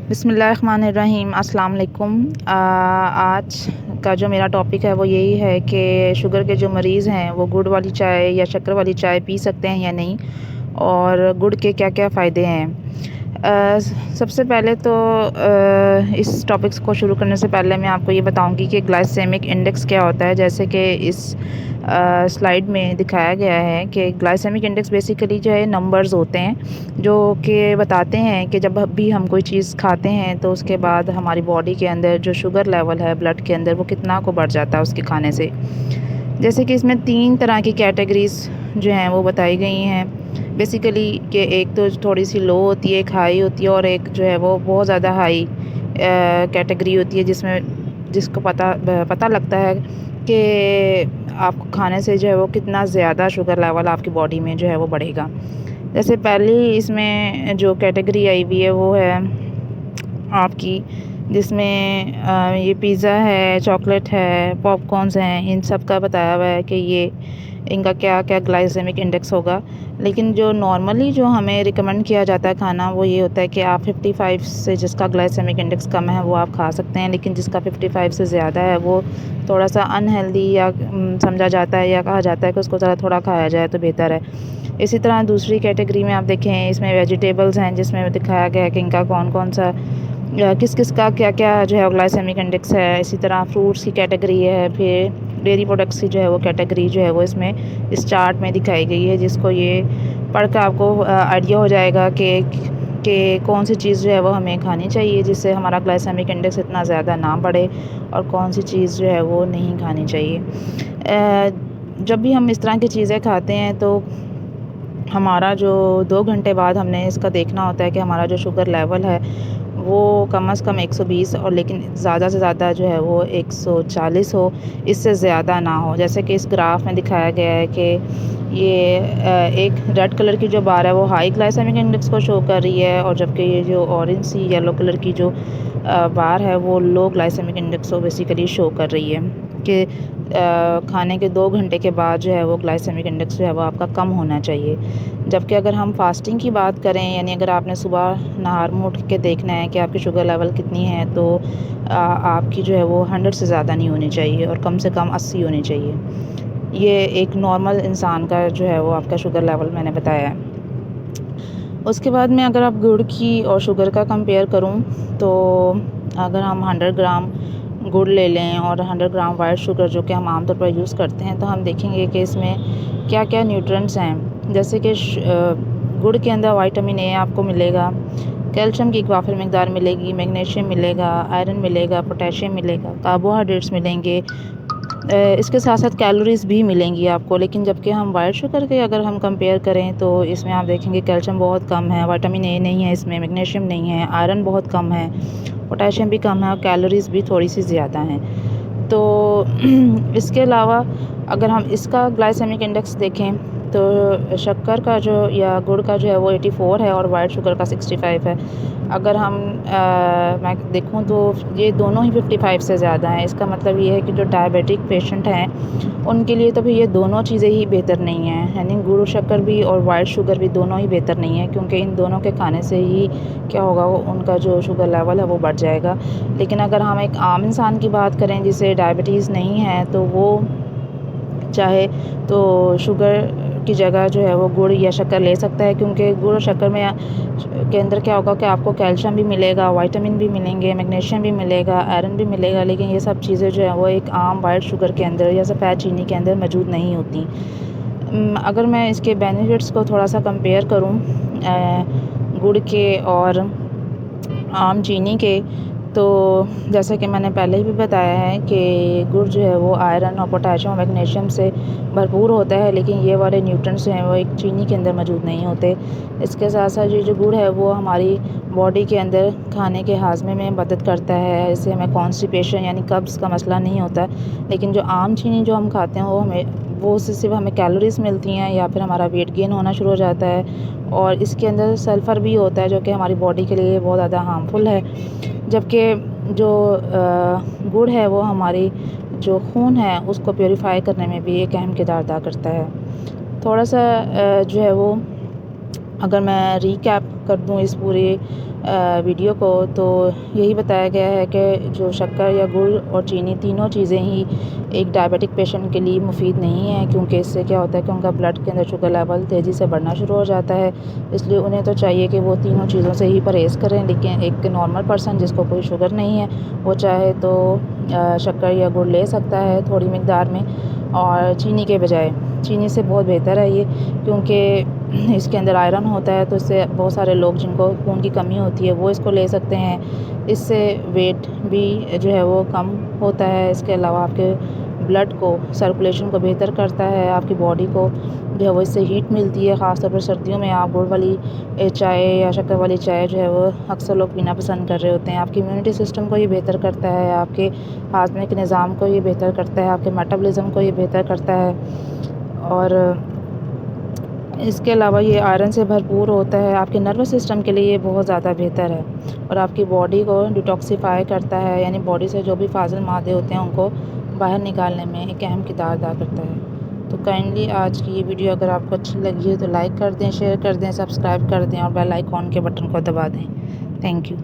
बिस्मिल्लाहिर्रहमानिर्रहीम अस्सलाम वालेकुम। आज का जो मेरा टॉपिक है वो यही है कि शुगर के जो मरीज़ हैं वो गुड़ वाली चाय या शक्कर वाली चाय पी सकते हैं या नहीं, और गुड़ के क्या-क्या फ़ायदे हैं। सबसे पहले तो इस टॉपिक्स को शुरू करने से पहले मैं आपको ये बताऊंगी कि ग्लाइसेमिक इंडेक्स क्या होता है। जैसे कि इस स्लाइड में दिखाया गया है कि ग्लाइसेमिक इंडेक्स बेसिकली जो है नंबर्स होते हैं जो कि बताते हैं कि जब भी हम कोई चीज़ खाते हैं तो उसके बाद हमारी बॉडी के अंदर जो शुगर लेवल है ब्लड के अंदर वो कितना को बढ़ जाता है उसके खाने से। जैसे कि इसमें 3 तरह की कैटेगरीज़ जो हैं वो बताई गई हैं बेसिकली, कि एक तो थोड़ी सी लो होती है, एक हाई होती है, और एक जो है वो बहुत ज़्यादा हाई कैटेगरी होती है जिसको पता लगता है कि आपको खाने से जो है वो कितना ज़्यादा शुगर लेवल आपकी बॉडी में जो है वो बढ़ेगा। जैसे पहली इसमें जो कैटेगरी आई हुई है वो है आपकी, जिसमें ये पिज़्ज़ा है, चॉकलेट है, पॉपकॉर्न्स हैं, इन सब का बताया हुआ है कि ये इनका क्या-क्या ग्लाइसेमिक इंडेक्स होगा। लेकिन जो नॉर्मली जो हमें रिकमेंड किया जाता है खाना वो ये होता है कि आप 55 से, जिसका ग्लाइसेमिक इंडेक्स कम है वो आप खा सकते हैं, लेकिन जिसका 55 से ज़्यादा है वो थोड़ा-सा अनहेल्दी या समझा जाता है या कहा जाता है कि उसको ज़रा थोड़ा खाया जाए तो बेहतर है। इसी तरह दूसरी कैटेगरी में आप देखें, इसमें वेजिटेबल्स हैं जिसमें दिखाया गया है कि इनका कौन-कौन सा किस-किस का क्या-क्या जो है ग्लाइसेमिक इंडेक्स है। इसी तरह फ्रूट्स की कैटेगरी है, फिर डेयरी प्रोडक्ट्स की जो है वो कैटेगरी जो है वो इसमें इस चार्ट में दिखाई गई है, जिसको ये पढ़कर आपको आइडिया हो जाएगा कि कौन सी चीज़ जो है वो हमें खानी चाहिए जिससे हमारा ग्लाइसेमिक इंडेक्स इतना ज़्यादा ना बढ़े, और कौन सी चीज़ जो है वो नहीं खानी चाहिए। जब भी हम इस तरह की चीज़ें खाते हैं तो हमारा जो 2 घंटे बाद हमने इसका देखना होता है कि हमारा जो शुगर लेवल है वो कम से कम 120, और लेकिन ज़्यादा से ज़्यादा जो है वो 140 हो, इससे ज़्यादा ना हो। जैसे कि इस ग्राफ में दिखाया गया है कि ये एक रेड कलर की जो बार है वो हाई ग्लाइसेमिक इंडेक्स को शो कर रही है, और जबकि ये जो ऑरेंज सी येलो कलर की जो बार है वो लो ग्लाइसेमिक इंडेक्स को बेसिकली शो कर रही है कि खाने के 2 घंटे के बाद जो है वो ग्लाइसेमिक इंडेक्स जो है वो आपका कम होना चाहिए। जबकि अगर हम फास्टिंग की बात करें, यानी अगर आपने सुबह नहार मुँह उठ के देखना है कि आपकी शुगर लेवल कितनी है, तो आपकी जो है वो 100 से ज़्यादा नहीं होनी चाहिए और कम से कम 80 होनी चाहिए। ये एक नॉर्मल इंसान का जो है वो आपका शुगर लेवल मैंने बताया है। उसके बाद में अगर आप गुड़ की और शुगर का कंपेयर करूँ, तो अगर हम 100 ग्राम गुड़ ले लें और 100 ग्राम वाइट शुगर जो कि हम आमतौर पर यूज़ करते हैं, तो हम देखेंगे कि इसमें क्या-क्या न्यूट्रिएंट्स हैं। जैसे कि गुड़ के अंदर विटामिन ए आपको मिलेगा, कैल्शियम की एक वाफिर मिकदार मिलेगी, मैग्नीशियम मिलेगा, आयरन मिलेगा, पोटेशियम मिलेगा, कार्बोहाइड्रेट्स मिलेंगे। इसके साथ-साथ कैलोरीज़ भी मिलेंगी आपको। लेकिन जबकि हम वाइट शुगर के अगर हम कंपेयर करें तो इसमें आप देखेंगे कैल्शियम बहुत कम है, विटामिन ए नहीं है इसमें, मैग्नीशियम नहीं है, आयरन बहुत कम है, पोटेशियम भी कम है और कैलोरीज़ भी थोड़ी-सी ज़्यादा हैं। तो इसके अलावा अगर हम इसका ग्लाइसेमिक इंडेक्स देखें तो शक्कर का जो या गुड़ का जो है वो 84 है और वाइट शुगर का 65 है। अगर हम मैं देखूँ तो ये दोनों ही 55 से ज़्यादा हैं। इसका मतलब ये है कि जो डायबिटिक पेशेंट हैं उनके लिए तो भी ये दोनों चीज़ें ही बेहतर नहीं हैं, यानी गुड़ शक्कर भी और वाइट शुगर भी दोनों ही बेहतर नहीं है, क्योंकि इन दोनों के खाने से ही क्या होगा, वो उनका जो शुगर लेवल है वो बढ़ जाएगा। लेकिन अगर हम एक आम इंसान की बात करें जिसे डायबिटीज़ नहीं है, तो वो चाहे तो शुगर की जगह जो है वो गुड़ या शक्कर ले सकता है, क्योंकि गुड़ और शक्कर में के अंदर क्या होगा कि आपको कैल्शियम भी मिलेगा, विटामिन भी मिलेंगे, मैग्नीशियम भी मिलेगा, आयरन भी मिलेगा। लेकिन ये सब चीज़ें जो है वो एक आम वाइट शुगर के अंदर या सफ़ेद चीनी के अंदर मौजूद नहीं होती। अगर मैं इसके बेनिफिट्स को थोड़ा सा कंपेयर करूँ गुड़ के और आम चीनी के, तो जैसा कि मैंने पहले भी बताया है कि गुड़ जो है वो आयरन और पोटेशियम और मैग्नीशियम से भरपूर होता है, लेकिन ये वाले न्यूट्रिएंट्स हैं वो एक चीनी के अंदर मौजूद नहीं होते। इसके साथ साथ ये जो गुड़ है वो हमारी बॉडी के अंदर खाने के हाजमे में मदद करता है, इससे हमें कॉन्स्टिपेशन यानी कब्ज़ का मसला नहीं होता। लेकिन जो आम चीनी जो हम खाते हैं वो उससे सिर्फ हमें कैलोरीज़ मिलती हैं या फिर हमारा वेट गेन होना शुरू हो जाता है, और इसके अंदर सल्फ़र भी होता है जो कि हमारी बॉडी के लिए बहुत ज़्यादा हार्मफुल है। जबकि जो गुड़ है वो हमारी जो खून है उसको प्यूरीफाई करने में भी एक अहम किरदार अदा करता है। थोड़ा सा जो है वो, अगर मैं रीकैप कर दूँ इस पूरे वीडियो को, तो यही बताया गया है कि जो शक्कर या गुड़ और चीनी तीनों चीज़ें ही एक डायबिटिक पेशेंट के लिए मुफीद नहीं है, क्योंकि इससे क्या होता है कि उनका ब्लड के अंदर शुगर लेवल तेज़ी से बढ़ना शुरू हो जाता है। इसलिए उन्हें तो चाहिए कि वो तीनों चीज़ों से ही परहेज़ करें। लेकिन एक नॉर्मल पर्सन जिसको कोई शुगर नहीं है, वो चाहे तो शक्कर या गुड़ ले सकता है थोड़ी मिकदार में, और चीनी के बजाय। चीनी से बहुत बेहतर है ये, क्योंकि इसके अंदर आयरन होता है, तो इससे बहुत सारे लोग जिनको खून की कमी होती है वो इसको ले सकते हैं। इससे वेट भी जो है वो कम होता है। इसके अलावा आपके ब्लड को, सर्कुलेशन को बेहतर करता है। आपकी बॉडी को जो है वो इससे हीट मिलती है। ख़ासतौर पर सर्दियों में आप गुड़ वाली चाय या शक्कर वाली चाय जो है वो अक्सर लोग पीना पसंद कर रहे होते हैं। आपकी इम्यूनिटी सिस्टम को ये बेहतर करता है, आपके हाजमे के निज़ाम को ये बेहतर करता है, आपके मेटाबॉलिज्म को ये बेहतर करता है। और इसके अलावा ये आयरन से भरपूर होता है। आपके नर्वस सिस्टम के लिए ये बहुत ज़्यादा बेहतर है, और आपकी बॉडी को डिटॉक्सिफ़ाई करता है, यानी बॉडी से जो भी फाजिल मादे होते हैं उनको बाहर निकालने में एक अहम किरदार अदा करता है। तो काइंडली आज की ये वीडियो अगर आपको अच्छी लगी है तो लाइक कर दें, शेयर कर दें, सब्सक्राइब कर दें और बेल आइकॉन के बटन को दबा दें। Thank you.